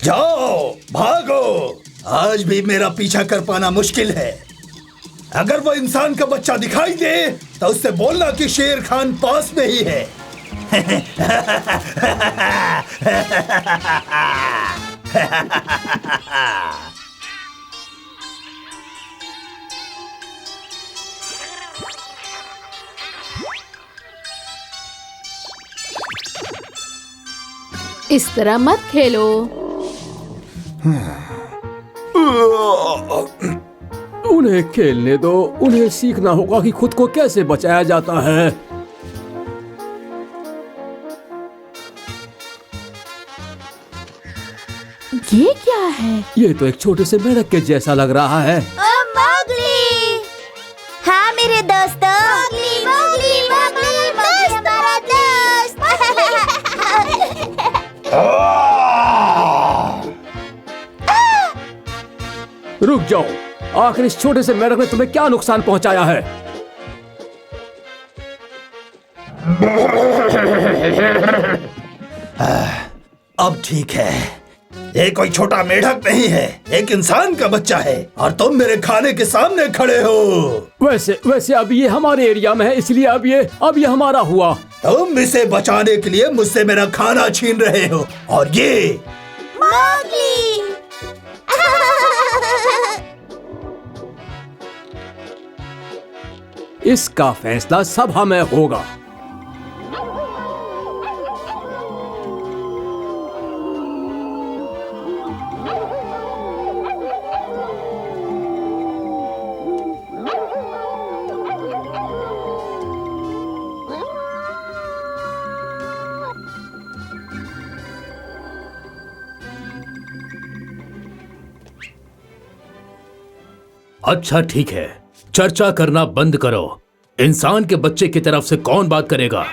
जाओ, भागो। आज भी मेरा पीछा कर पाना मुश्किल है। अगर वो इंसान का बच्चा दिखाई दे तो उससे बोलना कि शेर खान पास में ही है। इस तरह मत खेलो। उन्हें खेलने दो। उन्हें सीखना होगा कि खुद को कैसे बचाया जाता है। ये क्या है? ये तो एक छोटे से मेढक के जैसा लग रहा है। मोगली! हाँ मेरे दोस्तों। मोगली, मोगली, मोगली, मोगली हमारा दोस्त। रुक जाओ। आखिर इस छोटे से मेढक ने तुम्हें क्या नुकसान पहुंचाया है? अब ठीक है। ये कोई छोटा मेढक नहीं है, एक इंसान का बच्चा है और तुम मेरे खाने के सामने खड़े हो। वैसे अब ये हमारे एरिया में है, इसलिए अब ये हमारा हुआ। तुम इसे बचाने के लिए मुझसे मेरा खाना छीन रहे हो और ये मोगली! इसका फैसला सभा में होगा। अच्छा ठीक है, चर्चा करना बंद करो। इंसान के बच्चे की तरफ से कौन बात करेगा?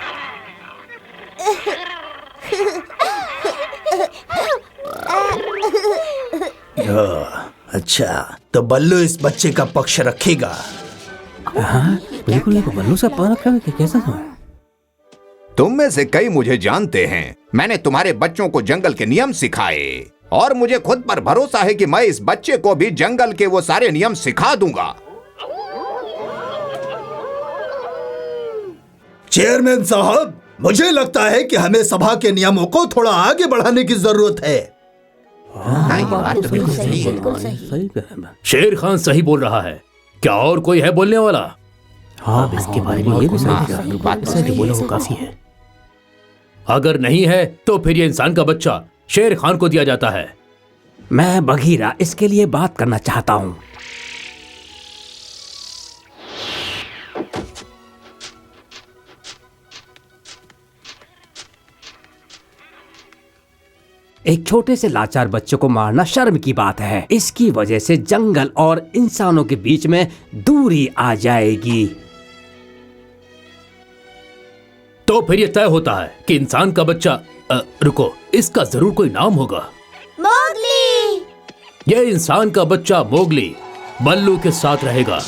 अच्छा, तो बल्लू इस बच्चे का पक्ष रखेगा। हाँ, बिल्कुल बल्लू सा पान रखा है। कैसा था? तुम में से कई मुझे जानते हैं। मैंने तुम्हारे बच्चों को जंगल के नियम सिखाए और मुझे खुद पर भरोसा है कि मैं इस बच्चे को भी जंगल के वो सारे नियम सिखा दूंगा। चेयरमैन साहब, मुझे लगता है कि हमें सभा के नियमों को थोड़ा आगे बढ़ाने की जरूरत है। सही कहा। शेर खान सही बोल रहा है। क्या और कोई है बोलने वाला? हाँ, इसके बारे में ये भी सही बोला वो काफी है। अगर नहीं है तो फिर ये इंसान का बच्चा शेर खान को दिया जाता है। मैं बघीरा इसके लिए बात करना चाहता हूँ। एक छोटे से लाचार बच्चे को मारना शर्म की बात है। इसकी वजह से जंगल और इंसानों के बीच में दूरी आ जाएगी। तो फिर ये तय होता है कि इंसान का बच्चा रुको, इसका जरूर कोई नाम होगा। मोगली! ये इंसान का बच्चा मोगली बल्लू के साथ रहेगा।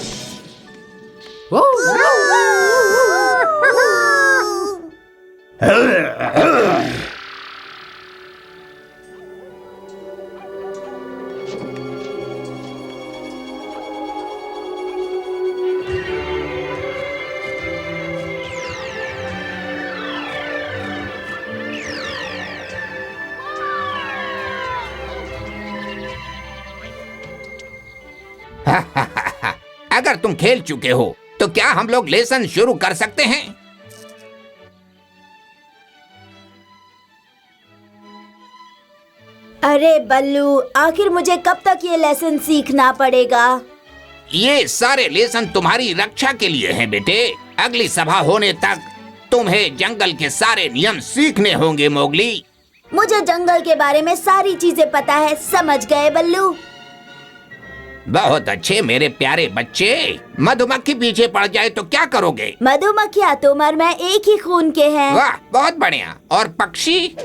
अगर तुम खेल चुके हो तो क्या हम लोग लेसन शुरू कर सकते हैं? अरे बल्लू, आखिर मुझे कब तक ये लेसन सीखना पड़ेगा? ये सारे लेसन तुम्हारी रक्षा के लिए हैं बेटे। अगली सभा होने तक तुम्हें जंगल के सारे नियम सीखने होंगे मोगली। मुझे जंगल के बारे में सारी चीजें पता है, समझ गए बल्लू? बहुत अच्छे मेरे प्यारे बच्चे। मधुमक्खी पीछे पड़ जाए तो क्या करोगे? मधुमक्खियाँ तुम और मैं एक ही खून के हैं। वाह, बहुत बढ़िया। और पक्षी?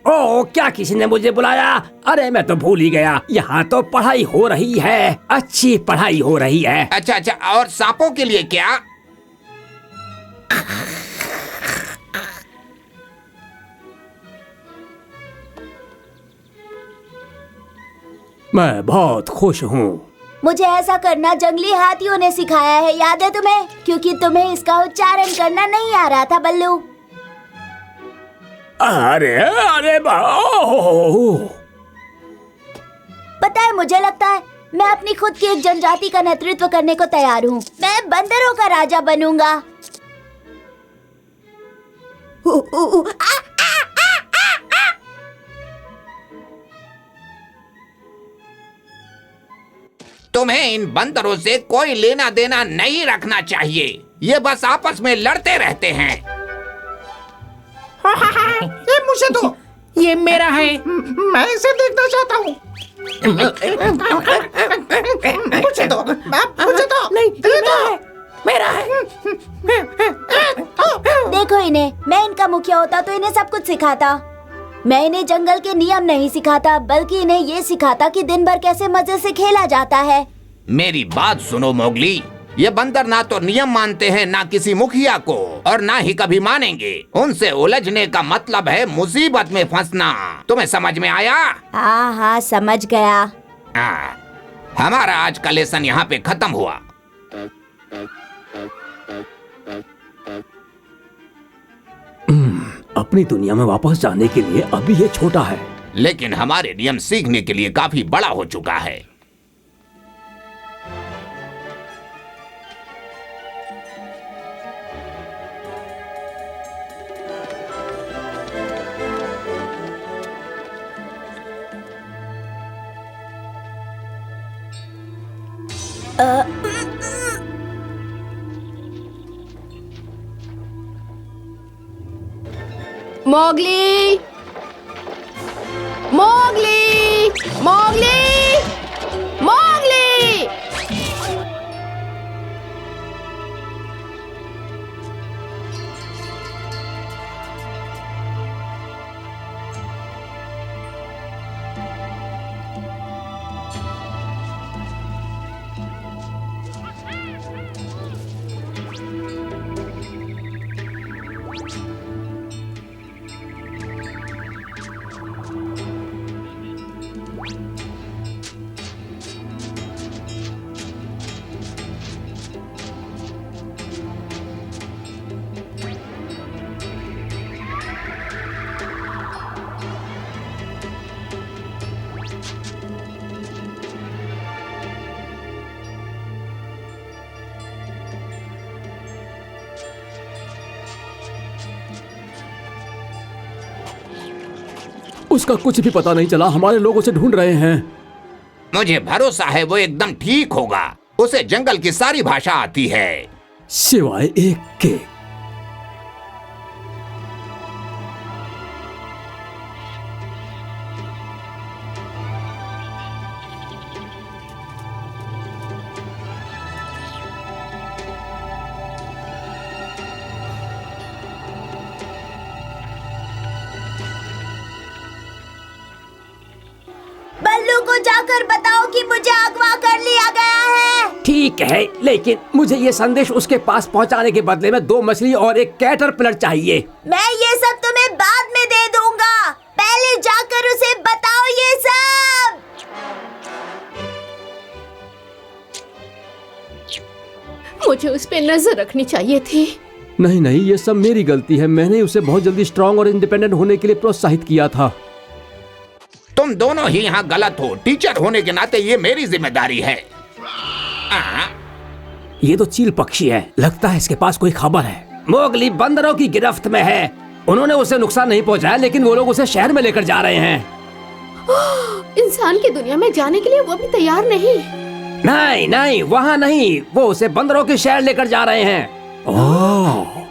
ओह क्या किसी ने मुझे बुलाया? अरे मैं तो भूल ही गया, यहाँ तो पढ़ाई हो रही है, अच्छी पढ़ाई हो रही है। अच्छा अच्छा, और सांपों के लिए क्या? मैं बहुत खुश हूँ। मुझे ऐसा करना जंगली हाथियों ने सिखाया है, याद है तुम्हें? क्योंकि तुम्हें इसका उच्चारण करना नहीं आ रहा था बल्लू। अरे अरे पता है, मुझे लगता है मैं अपनी खुद की एक जनजाति का नेतृत्व करने को तैयार हूँ। मैं बंदरों का राजा बनूंगा। तुम्हें इन बंदरों से कोई लेना देना नहीं रखना चाहिए, ये बस आपस में लड़ते रहते हैं। ये मुझे दो, ये मेरा है, मैं इसे देखना चाहता हूँ। मुझे दो, मुझे दो, नहीं, ये मेरा है। देखो इन्हें, मैं इनका मुखिया होता तो इन्हें सब कुछ सिखाता। मैं इन्हें जंगल के नियम नहीं सिखाता, बल्कि इन्हें ये सिखाता कि दिन भर कैसे मजे से खेला जाता है। मेरी बात सुनो मोगली, ये बंदर ना तो नियम मानते हैं, ना किसी मुखिया को, और ना ही कभी मानेंगे। उनसे उलझने का मतलब है मुसीबत में फंसना। तुम्हें समझ में आया? हाँ हाँ, समझ गया। हमारा आज का लेसन यहाँ पे खत्म हुआ। अपनी दुनिया में वापस जाने के लिए अभी ये छोटा है, लेकिन हमारे नियम सीखने के लिए काफी बड़ा हो चुका है। Mowgli, Mowgli, Mowgli, Mowgli. उसका कुछ भी पता नहीं चला। हमारे लोग उसे ढूंढ रहे हैं। मुझे भरोसा है वो एकदम ठीक होगा। उसे जंगल की सारी भाषा आती है, सिवाय एक के। बल्लू को जाकर बताओ कि मुझे अगवा कर लिया गया है। ठीक है, लेकिन मुझे ये संदेश उसके पास पहुंचाने के बदले में 2 मछली और एक कैटरपिलर चाहिए। मैं ये सब तुम्हें बाद में दे दूंगा, पहले जाकर उसे बताओ ये सब। मुझे उस पे नजर रखनी चाहिए थी। नहीं नहीं, ये सब मेरी गलती है। मैंने उसे बहुत जल्दी स्ट्रांग और इंडिपेंडेंट होने के लिए प्रोत्साहित किया था। तुम दोनों ही यहाँ गलत हो। टीचर होने के नाते ये मेरी जिम्मेदारी है। ये तो चील पक्षी है, लगता है इसके पास कोई खबर है। मोगली बंदरों की गिरफ्त में है। उन्होंने उसे नुकसान नहीं पहुंचाया, लेकिन वो लोग उसे शहर में लेकर जा रहे हैं। इंसान की दुनिया में जाने के लिए वो भी तैयार नहीं। नहीं नहीं, वहाँ नहीं, वो उसे बंदरों के शहर लेकर जा रहे हैं। ओह,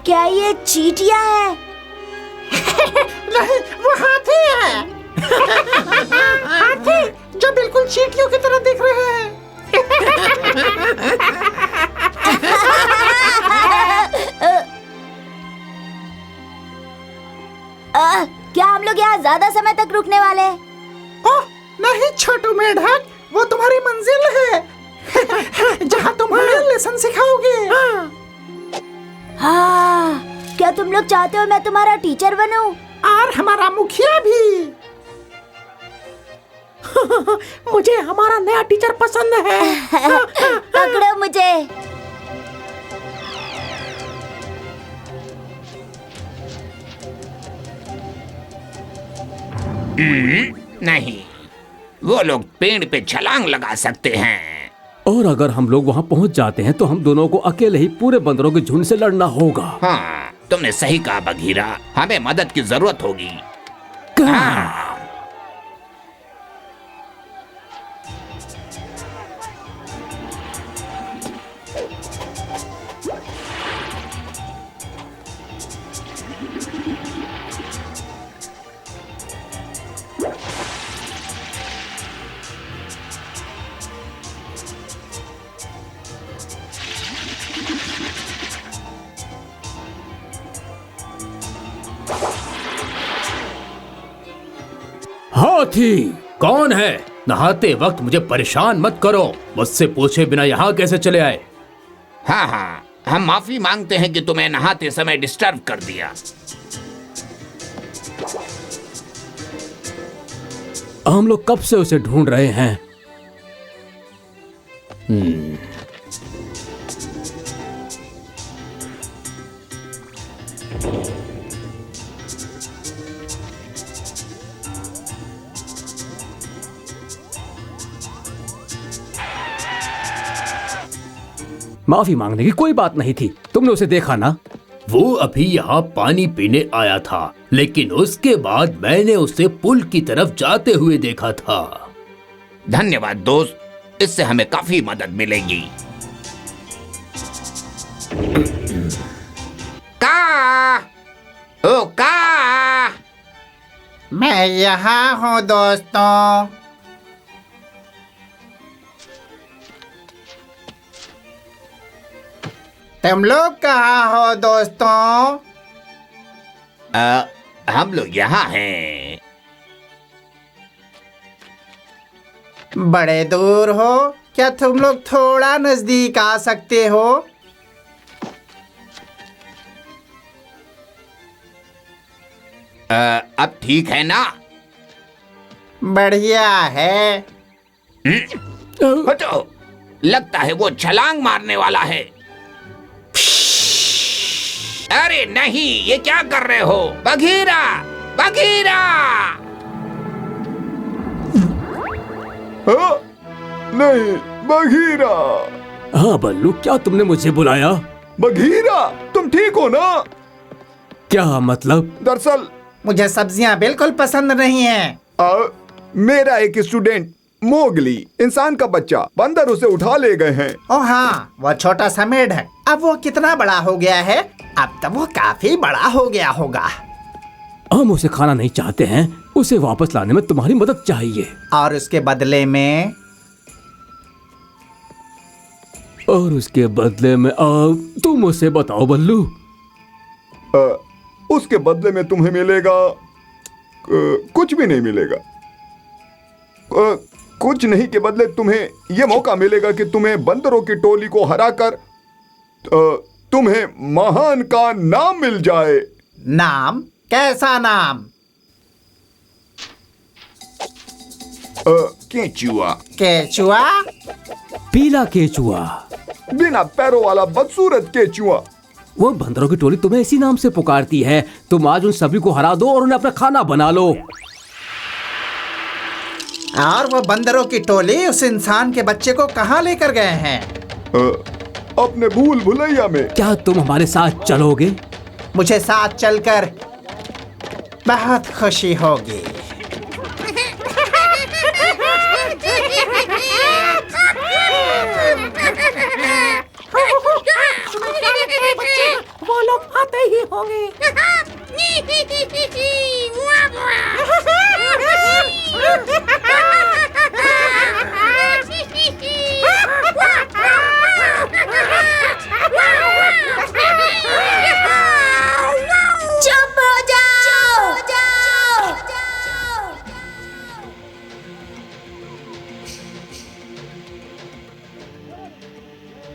क्या ये चींटियां हैं? नहीं, वो हाथी है। हाथी जो बिल्कुल चींटियों की तरह दिख रहे हैं। क्या हम लोग यहाँ ज्यादा समय तक रुकने वाले हैं? ओह नहीं छोटू मेढक, वो तुम्हारी मंजिल है जहाँ तुम हमें लेसन सिखाओगे। हाँ, क्या तुम लोग चाहते हो मैं तुम्हारा टीचर बनूं? और हमारा मुखिया भी। मुझे हमारा नया टीचर पसंद है। पकड़ो मुझे। नहीं, वो लोग पेड़ पे छलांग लगा सकते हैं। और अगर हम लोग वहाँ पहुँच जाते हैं तो हम दोनों को अकेले ही पूरे बंदरों के झुंड से लड़ना होगा। हाँ, तुमने सही कहा बघीरा, हमें मदद की जरूरत होगी। हाँ। हाथी कौन है? नहाते वक्त मुझे परेशान मत करो। मुझसे पूछे बिना यहाँ कैसे चले आए? हाँ हाँ, हम माफी मांगते हैं कि तुम्हें नहाते समय डिस्टर्ब कर दिया। हम लोग कब से उसे ढूंढ रहे हैं। माफी मांगने की कोई बात नहीं थी, तुमने उसे देखा ना? वो अभी यहाँ पानी पीने आया था, लेकिन उसके बाद मैंने उसे पुल की तरफ जाते हुए देखा था। धन्यवाद दोस्त, इससे हमें काफी मदद मिलेगी। का? ओ का? मैं यहाँ हूँ दोस्तों। तुम लोग कहाँ हो दोस्तों? हम लोग यहाँ हैं। बड़े दूर हो क्या? तुम लोग थोड़ा नजदीक आ सकते हो? अब ठीक है ना? बढ़िया है। हटो, लगता है वो छलांग मारने वाला है। अरे नहीं, ये क्या कर रहे हो? बघीरा, बघीरा! नहीं, बघीरा। हाँ बल्लू, क्या तुमने मुझे बुलाया? बघीरा, तुम ठीक हो ना? क्या मतलब? दरअसल मुझे सब्जियां बिल्कुल पसंद नहीं हैं। मेरा एक स्टूडेंट मोगली, इंसान का बच्चा, बंदर उसे उठा ले गए हैं। ओ हाँ, वो छोटा सा मेढक। अब वो कितना बड़ा हो गया है? अब तो वो काफी बड़ा हो गया होगा। हम उसे खाना नहीं चाहते हैं, उसे वापस लाने में तुम्हारी मदद चाहिए। और उसके बदले में? और उसके बदले में तुम उसे बताओ बल्लू। उसके बदले में तुम्हें मिलेगा कुछ भी नहीं मिलेगा। कुछ नहीं के बदले तुम्हें यह मौका मिलेगा कि तुम्हें बंदरों की टोली को हराकर तुम्हें महान का नाम मिल जाए। नाम? कैसा नाम? केचुआ। केचुआ? पीला केचुआ, बिना पैरों वाला बदसूरत केचुआ। वो बंदरों की टोली तुम्हें इसी नाम से पुकारती है। तुम आज उन सभी को हरा दो और उन्हें अपना खाना बना लो। और वो बंदरों की टोली उस इंसान के बच्चे को कहाँ लेकर गए हैं? अपने भूल भुलैया में। क्या तुम हमारे साथ चलोगे? मुझे साथ चलकर बहुत खुशी होगी। वो लोग आते ही होंगे।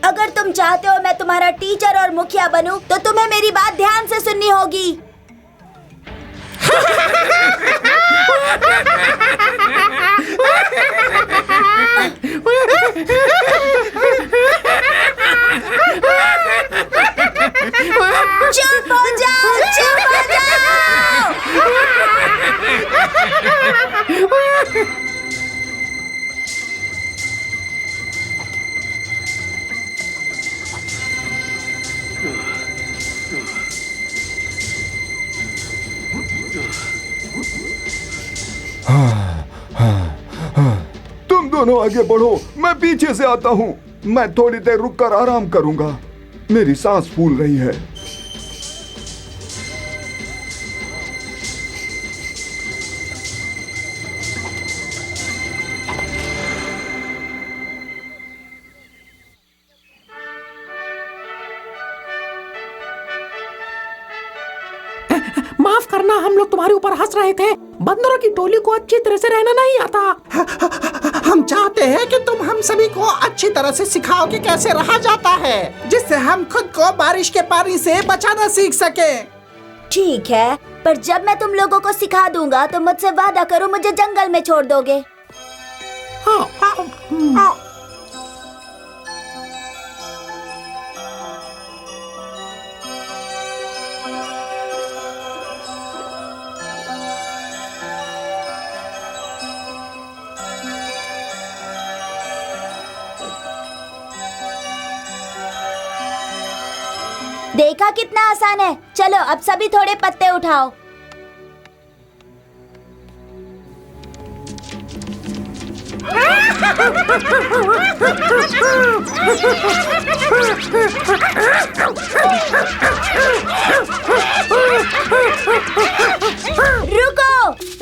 अगर तुम चाहते हो मैं तुम्हारा टीचर और मुखिया बनूं, तो तुम्हें मेरी बात ध्यान से सुननी होगी। चुप हो जाओ, चुप हो जाओ। तुम दोनों आगे बढ़ो, मैं पीछे से आता हूँ। मैं थोड़ी देर रुककर आराम करूंगा, मेरी सांस फूल रही है। माफ करना, हम लोग तुम्हारे ऊपर हंस रहे थे। बंदरों की टोली को अच्छी तरह से रहना नहीं आता। हम चाहते हैं कि तुम हम सभी को अच्छी तरह से सिखाओ कि कैसे रहा जाता है, जिससे हम खुद को बारिश के पानी से बचाना सीख सके। ठीक है, पर जब मैं तुम लोगों को सिखा दूंगा तो मुझसे वादा करो मुझे जंगल में छोड़ दोगे। देखा कितना आसान है। चलो अब सभी थोड़े पत्ते उठाओ। रुको,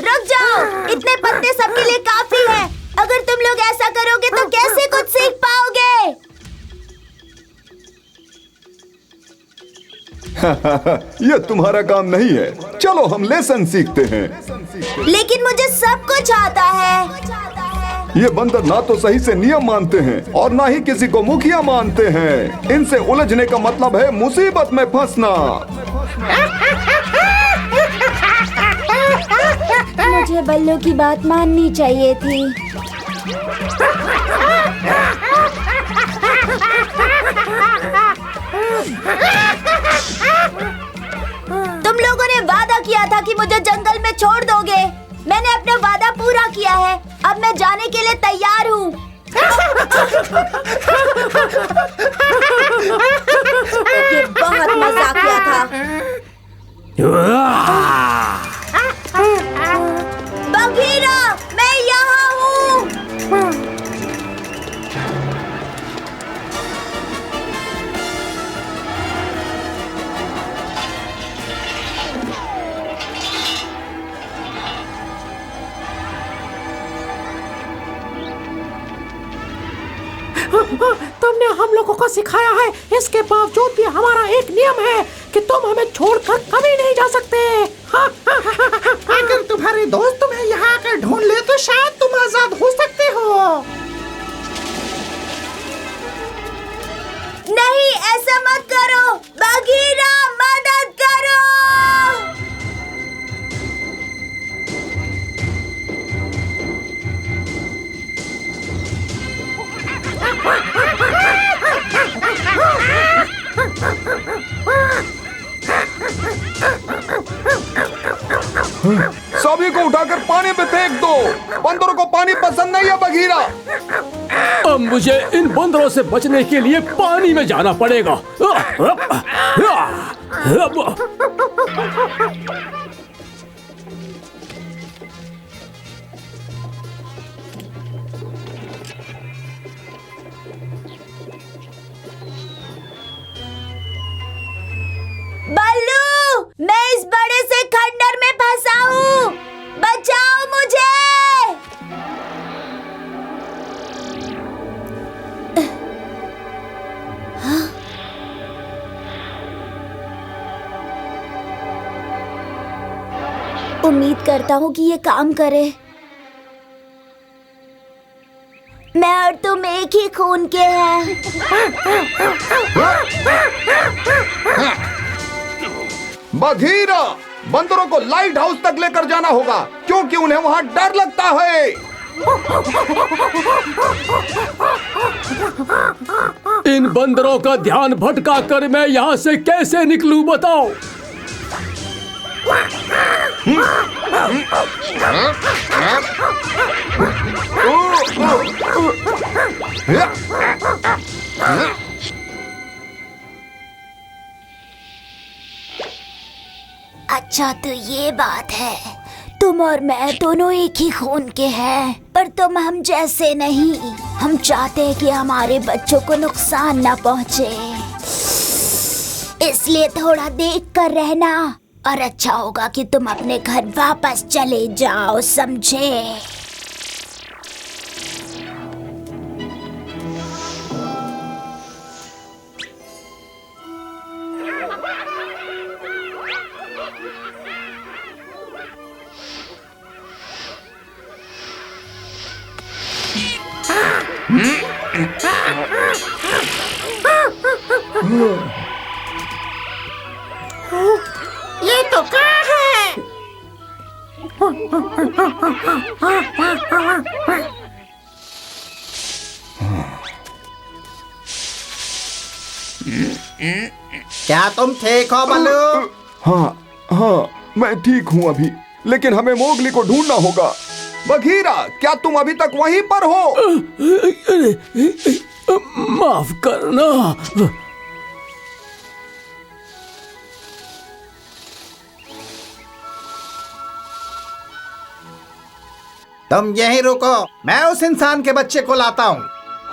रुक जाओ। इतने पत्ते सबके लिए काफी है। अगर तुम लोग ऐसा करोगे तो कैसे कुछ सीख पाओगे? ये तुम्हारा काम नहीं है। चलो हम लेसन सीखते हैं। लेकिन मुझे सब कुछ आता है। ये बंदर ना तो सही से नियम मानते हैं और ना ही किसी को मुखिया मानते हैं। इनसे उलझने का मतलब है मुसीबत में फंसना। मुझे बल्लू की बात माननी चाहिए थी। तुम लोगों ने वादा किया था कि मुझे जंगल में छोड़ दोगे। मैंने अपना वादा पूरा किया है। अब मैं जाने के लिए तैयार हूँ। ये बहुत मजाकिया था। बघीरा, मैं यहाँ हूँ। तुमने हम लोगों को सिखाया है, इसके बावजूद भी हमारा एक नियम है कि तुम हमें छोड़कर कभी नहीं जा सकते। अगर तुम्हारे दोस्त तुम्हें यहाँ आकर ढूंढ ले तो शायद तुम आजाद हो सकते हो। नहीं, ऐसा मत करो। बघीरा, मदद करो। सभी को उठाकर पानी में फेंक दो। बंदरों को पानी पसंद नहीं है बघीरा। अब मुझे इन बंदरों से बचने के लिए पानी में जाना पड़ेगा। बल्लू, मैं इस बड़े से खंडर में फंसा हूँ। बचाओ मुझे। उम्मीद करता हूँ कि ये काम करे। मैं और तुम एक एक ही खून के हैं। बघीरा, बंदरों को लाइट हाउस तक लेकर जाना होगा क्योंकि उन्हें वहाँ डर लगता है। इन बंदरों का ध्यान भटका कर मैं यहाँ से कैसे निकलूं बताओ। अच्छा तो ये बात है, तुम और मैं दोनों एक ही खून के हैं, पर तुम हम जैसे नहीं। हम चाहते हैं कि हमारे बच्चों को नुकसान ना पहुंचे, इसलिए थोड़ा देख कर रहना और अच्छा होगा कि तुम अपने घर वापस चले जाओ, समझे? ये तो क्या है? क्या तुम ठीक हो बल्लू? हाँ, मैं ठीक हूँ अभी, लेकिन हमें मोगली को ढूंढना होगा। बघीरा, क्या तुम अभी तक वहीं पर हो? माफ करना। तुम यहीं रुको, मैं उस इंसान के बच्चे को लाता हूँ।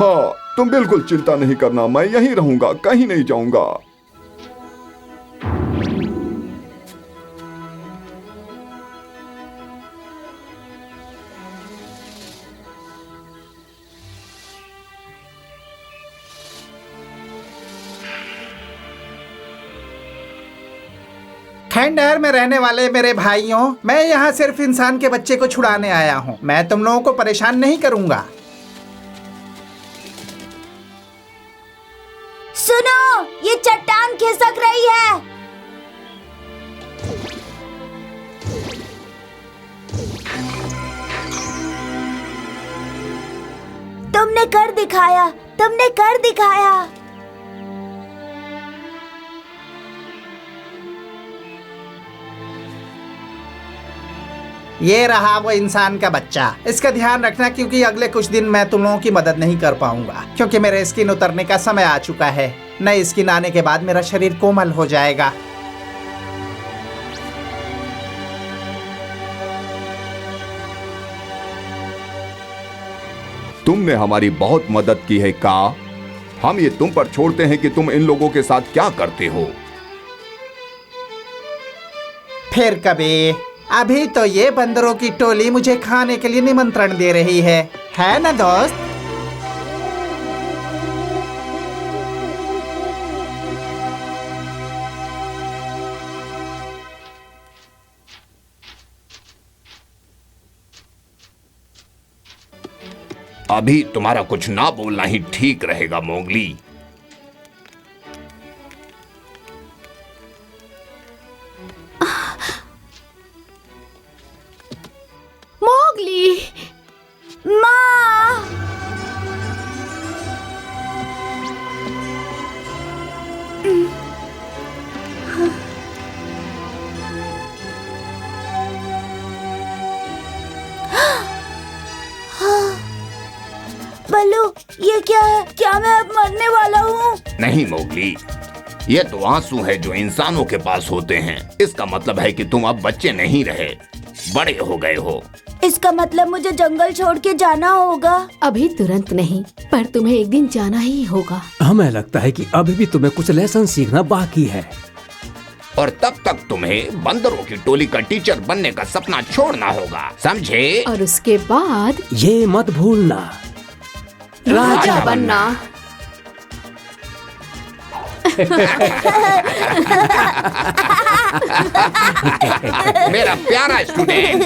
हाँ, तुम बिल्कुल चिंता नहीं करना, मैं यहीं रहूंगा, कहीं नहीं जाऊंगा। खंडहर में रहने वाले मेरे भाइयों, मैं यहाँ सिर्फ इंसान के बच्चे को छुड़ाने आया हूँ। मैं तुम लोगों को परेशान नहीं करूँगा। सुनो, ये चट्टान खिसक रही है। तुमने कर दिखाया, तुमने कर दिखाया। ये रहा वो इंसान का बच्चा। इसका ध्यान रखना क्योंकि अगले कुछ दिन मैं तुम लोगों की मदद नहीं कर पाऊंगा, क्योंकि मेरे स्किन उतरने का समय आ चुका है। नई स्किन आने के बाद मेरा शरीर कोमल हो जाएगा। तुमने हमारी बहुत मदद की है का। हम ये तुम पर छोड़ते हैं कि तुम इन लोगों के साथ क्या करते हो। फिर कभी। अभी तो ये बंदरों की टोली मुझे खाने के लिए निमंत्रण दे रही है ना दोस्त? अभी तुम्हारा कुछ ना बोलना ही ठीक रहेगा मोगली। मोगली, माँ, बल्लू, ये क्या है? क्या मैं अब मरने वाला हूँ? नहीं मोगली, ये तो आंसू है जो इंसानों के पास होते हैं। इसका मतलब है कि तुम अब बच्चे नहीं रहे, बड़े हो गए हो। इसका मतलब मुझे जंगल छोड़ के जाना होगा? अभी तुरंत नहीं, पर तुम्हें एक दिन जाना ही होगा। हमें लगता है कि अभी भी तुम्हें कुछ लेसन सीखना बाकी है, और तब तक तुम्हें बंदरों की टोली का टीचर बनने का सपना छोड़ना होगा, समझे? और उसके बाद ये मत भूलना, राजा बनना। मेरा प्यारा स्टूडेंट।